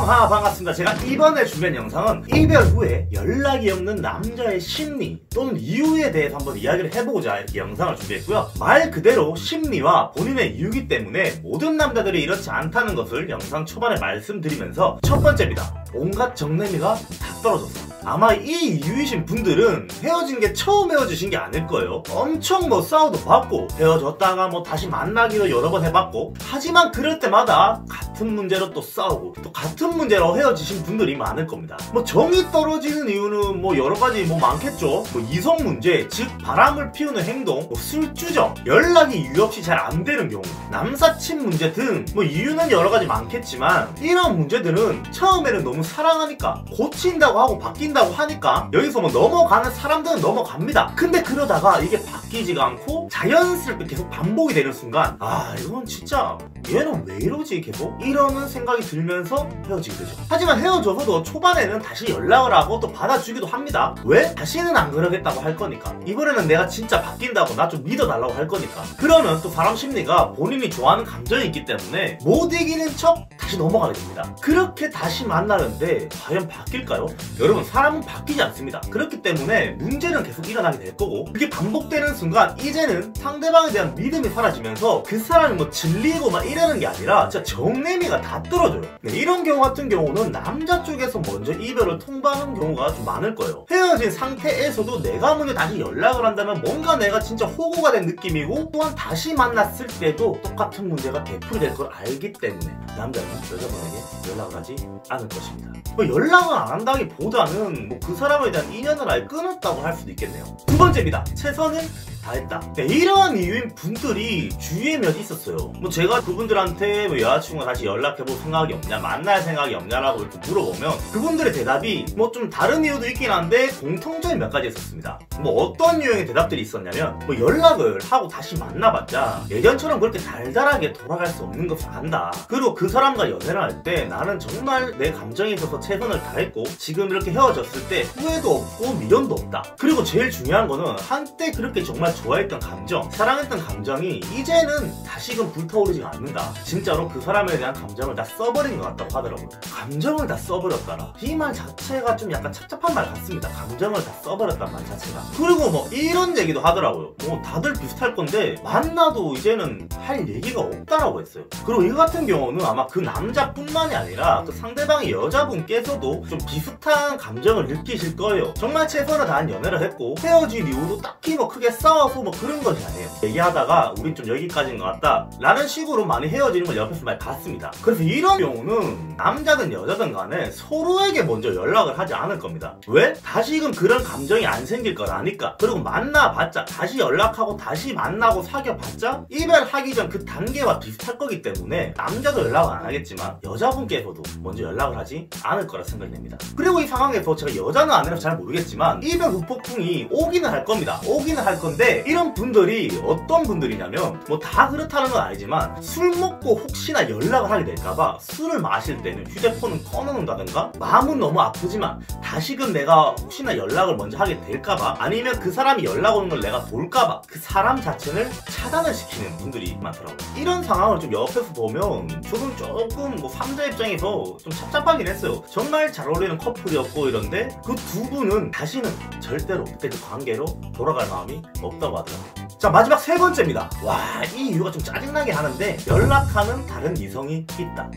반갑습니다. 제가 이번에 준비한 영상은 이별 후에 연락이 없는 남자의 심리 또는 이유에 대해서 한번 이야기를 해보고자 이렇게 영상을 준비했고요. 말 그대로 심리와 본인의 이유기 때문에 모든 남자들이 이렇지 않다는 것을 영상 초반에 말씀드리면서 첫 번째입니다. 온갖 정내미가 다 떨어졌어. 아마 이 이유이신 분들은 헤어진 게 처음 헤어지신 게 아닐 거예요. 엄청 싸워도 봤고 헤어졌다가 다시 만나기도 여러 번 해봤고, 하지만 그럴 때마다 같은 문제로 또 싸우고 또 같은 문제로 헤어지신 분들이 많을 겁니다. 정이 떨어지는 이유는 여러 가지 많겠죠. 이성 문제, 즉 바람을 피우는 행동, 술주정, 연락이 이유 없이 잘 안 되는 경우, 남사친 문제 등 이유는 여러 가지 많겠지만 이런 문제들은 처음에는 너무 사랑하니까 고친다고 하고 바뀐다고 하니까 여기서 넘어가는 사람들은 넘어갑니다. 근데 그러다가 이게 바뀌지가 않고 자연스럽게 계속 반복이 되는 순간, 아 이건 진짜 얘는 왜 이러지 계속? 이러는 생각이 들면서 헤어지게 되죠. 하지만 헤어져서도 초반에는 다시 연락을 하고 또 받아주기도 합니다. 왜? 다시는 안 그러겠다고 할 거니까. 이번에는 내가 진짜 바뀐다고 나 좀 믿어달라고 할 거니까. 그러면 또 사람 심리가 본인이 좋아하는 감정이 있기 때문에 못 이기는 척 다시 넘어가게 됩니다. 그렇게 다시 만나는데 과연 바뀔까요? 여러분, 사람은 바뀌지 않습니다. 그렇기 때문에 문제는 계속 일어나게 될 거고, 그게 반복되는 순간 이제는 상대방에 대한 믿음이 사라지면서 그 사람이 질리고 이러는 게 아니라 진짜 정내미가 다 떨어져요. 이런 경우 같은 경우는 남자 쪽에서 먼저 이별을 통보하는 경우가 좀 많을 거예요. 헤어진 상태에서도 내가 먼저 다시 연락을 한다면 뭔가 내가 진짜 호구가 된 느낌이고, 또한 다시 만났을 때도 똑같은 문제가 되풀이될 걸 알기 때문에 남자는 여자분에게 연락을 하지 않을 것입니다. 연락을 안 한다기보다는 그 사람에 대한 인연을 아예 끊었다고 할 수도 있겠네요. 두 번째입니다. 최선을 다했다. 이러한 이유인 분들이 주위에 몇 있었어요. 제가 그분들한테 여자친구가 다시 연락해볼 생각이 없냐, 만날 생각이 없냐라고 이렇게 물어보면 그분들의 대답이 좀 다른 이유도 있긴 한데 공통점이 몇 가지 있었습니다. 어떤 유형의 대답들이 있었냐면, 연락을 하고 다시 만나봤자 예전처럼 그렇게 달달하게 돌아갈 수 없는 것을 안다. 그리고 그 사람과 연애를 할 때 나는 정말 내 감정에 있어서 최선을 다했고 지금 이렇게 헤어졌을 때 후회도 없고 미련도 없다. 그리고 제일 중요한 거는 한때 그렇게 정말 좋아했던 감정, 사랑했던 감정이 이제는 다시금 불타오르지가 않는다. 진짜로 그 사람에 대한 감정을 다 써버린 것 같다고 하더라고요. 감정을 다 써버렸다라. 이 말 자체가 좀 약간 착잡한 말 같습니다. 감정을 다 써버렸단 말 자체가. 그리고 이런 얘기도 하더라고요. 다들 비슷할 건데 만나도 이제는 할 얘기가 없다라고 했어요. 그리고 이 같은 경우는 아마 그 남자뿐만이 아니라 그 상대방의 여자분께서도 좀 비슷한 감정을 느끼실 거예요. 정말 최선을 다한 연애를 했고 헤어진 이후로 딱히 크게 싸워서 그런 것이 아니에요. 얘기하다가 우린 좀 여기까지인 것 같다 라는 식으로 많이 헤어지는 걸 옆에서 많이 봤습니다. 그래서 이런 경우는 남자든 여자든 간에 서로에게 먼저 연락을 하지 않을 겁니다. 왜? 다시금 그런 감정이 안 생길 걸 아니까. 그리고 만나봤자, 다시 연락하고 다시 만나고 사귀어봤자 이별하기 전 그 단계와 비슷할 거기 때문에 남자도 연락을 안 하겠지만 여자분께서도 먼저 연락을 하지 않을 거라 생각이 됩니다. 그리고 이 상황에서 제가 여자는 아니라서 잘 모르겠지만 이별 후폭풍이 오기는 할 겁니다. 오기는 할 건데, 이런 분들이 어떤 분들이냐면 다 그렇다는 건 아니지만 술 먹고 혹시나 연락을 하게 될까봐 술을 마실 때는 휴대폰은 꺼놓는다든가, 마음은 너무 아프지만 다시금 내가 혹시나 연락을 먼저 하게 될까봐, 아니면 그 사람이 연락 오는 걸 내가 볼까봐 그 사람 자체를 차단을 시키는 분들이 많더라고요. 이런 상황을 좀 옆에서 보면 저는 조금 3자 입장에서 좀 착잡하긴 했어요. 정말 잘 어울리는 커플이었고 이런데 그 두 분은 다시는 절대로 그때 그 관계로 돌아갈 마음이 없다고 하더라고요. 자, 마지막 세 번째입니다. 와, 이 이유가 좀 짜증나게 하는데 연락하는 다른 이성이 있다.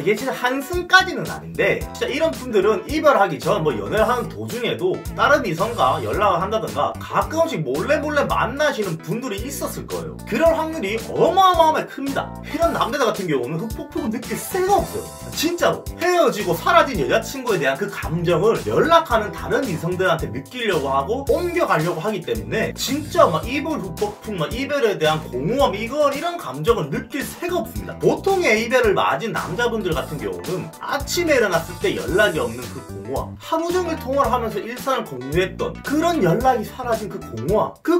이게 진짜 한승까지는 아닌데, 진짜 이런 분들은 이별하기 전 연애를 하는 도중에도 다른 이성과 연락을 한다든가 가끔씩 몰래 만나시는 분들이 있었을 거예요. 그럴 확률이 어마어마하게 큽니다. 이런 남자들 같은 경우는 흑폭풍을 느낄 새가 없어요. 진짜로 헤어지고 사라진 여자친구에 대한 그 감정을 연락하는 다른 이성들한테 느끼려고 하고 옮겨가려고 하기 때문에 진짜 이별 후폭풍, 이별에 대한 공허함, 이런 감정을 느낄 새가 없습니다. 보통의 이별을 맞은 남자분들 같은 경우는 아침에 일어났을 때 연락이 없는 그 공허함, 하루 종일 통화를 하면서 일상을 공유했던 그런 연락이 사라진 그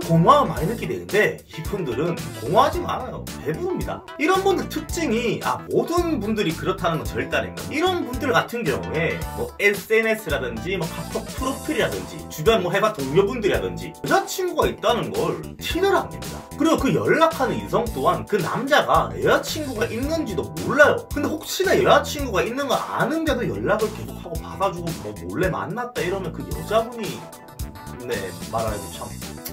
공허함을 많이 느끼게 되는데, 이분들은 공허하지 않아요. 배부릅니다. 이런 분들 특징이, 모든 분들이 그렇다는 건 절대 아닙니다. 이런 분들 같은 경우에 SNS라든지 카톡 프로필이라든지 주변 회사 동료분들이라든지 여자친구가 있다는 걸 티를 안 냅니다. 그리고 그 연락하는 이성 또한 그 남자가 여자친구가 있는지도 몰라요. 근데 혹시나 여자친구가 있는 거 아는데도 연락을 계속하고 봐가지고 뭐 몰래 만났다 이러면 그 여자분이 말하기도 참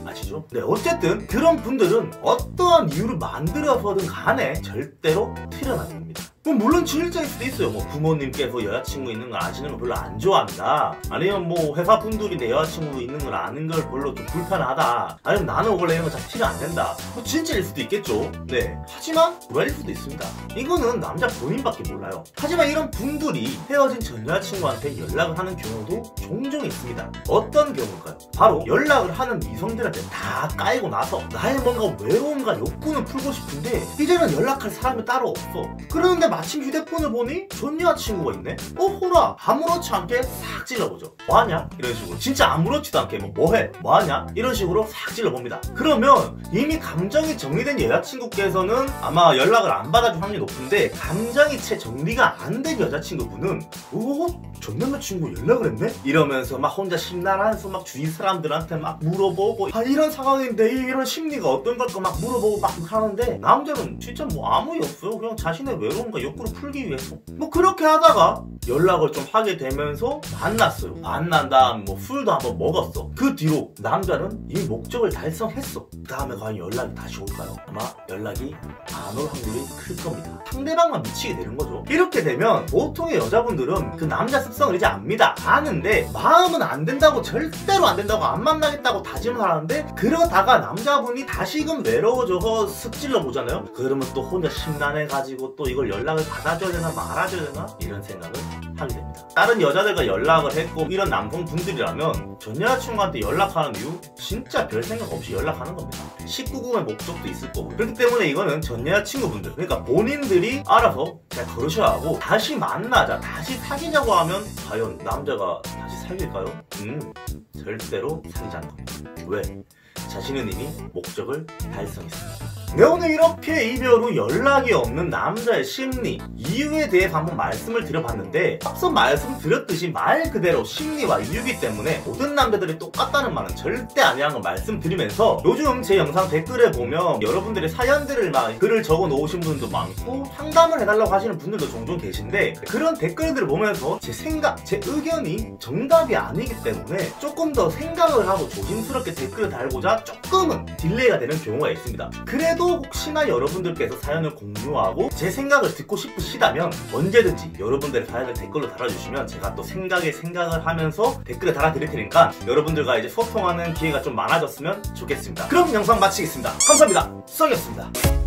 아시죠? 네, 어쨌든 그런 분들은 어떠한 이유를 만들어서든 간에 절대로 틀은 아닙니다. 물론 진일자일 수도 있어요. 뭐 부모님께서 여자친구 있는 걸 아시는 걸 별로 안 좋아한다, 아니면 뭐 회사 분들이 내 여자친구 있는 걸 아는 걸 별로 좀 불편하다, 아니면 나는 원래 이런 거 잘 티가 안 된다, 뭐 진짜일 수도 있겠죠. 네, 하지만 불화일 수도 있습니다. 이거는 남자 본인밖에 몰라요. 하지만 이런 분들이 헤어진 전 여자친구한테 연락을 하는 경우도 종종 있습니다. 어떤 경우일까요? 바로 연락을 하는 이성들한테 다 까이고 나서 나의 뭔가 외로움과 욕구는 풀고 싶은데 이제는 연락할 사람이 따로 없어. 그러는데 마침 휴대폰을 보니 전 여자친구가 있네? 호라 아무렇지 않게 싹 찔러보죠. 뭐하냐? 이런 식으로. 진짜 아무렇지도 않게 뭐해? 뭐하냐? 이런 식으로 싹 찔러봅니다. 그러면 이미 감정이 정리된 여자친구께서는 아마 연락을 안 받아줄 확률이 높은데, 감정이 채 정리가 안 된 여자친구분은 전 남자친구 연락을 했네? 이러면서 막 혼자 심란해서 막 주위 사람들한테 막 물어보고, 이런 상황인데 이런 심리가 어떤 걸까 막 물어보고 막 하는데, 남자는 진짜 뭐 아무 일 없어요. 그냥 자신의 외로움과 욕구를 풀기 위해서 뭐 그렇게 하다가 연락을 좀 하게 되면서 만났어요. 만난 다음 뭐 술도 한번 먹었어. 그 뒤로 남자는 이미 목적을 달성했어. 그 다음에 과연 연락이 다시 올까요? 아마 연락이 안 올 확률이 클 겁니다. 상대방만 미치게 되는 거죠. 이렇게 되면 보통의 여자분들은 그 남자 습성을 이제 압니다. 아는데 마음은 안 된다고, 절대로 안 된다고, 안 만나겠다고 다짐을 하는데, 그러다가 남자분이 다시금 외로워져서 슥찔러 보잖아요. 그러면 또 혼자 심란해가지고 또 이걸 연락을 받아줘야 되나 말아줘야 되나 이런 생각을 하게 됩니다. 다른 여자들과 연락을 했고 이런 남성분들이라면 전 여자친구한테 연락하는 이유 진짜 별 생각 없이 연락하는 겁니다. 19금의 목적도 있을 거고. 그렇기 때문에 이거는 전 여자친구분들, 그러니까 본인들이 알아서 잘 걸으셔야 하고, 다시 만나자, 다시 사귀자고 하면 과연 남자가 다시 사귈까요? 절대로 사귀지 않을 겁니다. 왜? 자신은 이미 목적을 달성했습니다. 네, 오늘 이렇게 이별 후 연락이 없는 남자의 심리, 이유에 대해서 한번 말씀을 드려봤는데, 앞서 말씀드렸듯이 말 그대로 심리와 이유이기 때문에 모든 남자들이 똑같다는 말은 절대 아니라는 걸 말씀드리면서, 요즘 제 영상 댓글에 보면 여러분들의 사연들을 막 글을 적어 놓으신 분도 많고 상담을 해달라고 하시는 분들도 종종 계신데, 그런 댓글들을 보면서 제 생각, 제 의견이 정답이 아니기 때문에 조금 더 생각을 하고 조심스럽게 댓글을 달고자 조금은 딜레이가 되는 경우가 있습니다. 그래도 혹시나 여러분들께서 사연을 공유하고 제 생각을 듣고 싶으시다면 언제든지 여러분들의 사연을 댓글로 달아주시면 제가 또 생각을 하면서 댓글을 달아드릴 테니까 여러분들과 이제 소통하는 기회가 좀 많아졌으면 좋겠습니다. 그럼 영상 마치겠습니다. 감사합니다. 수성이었습니다.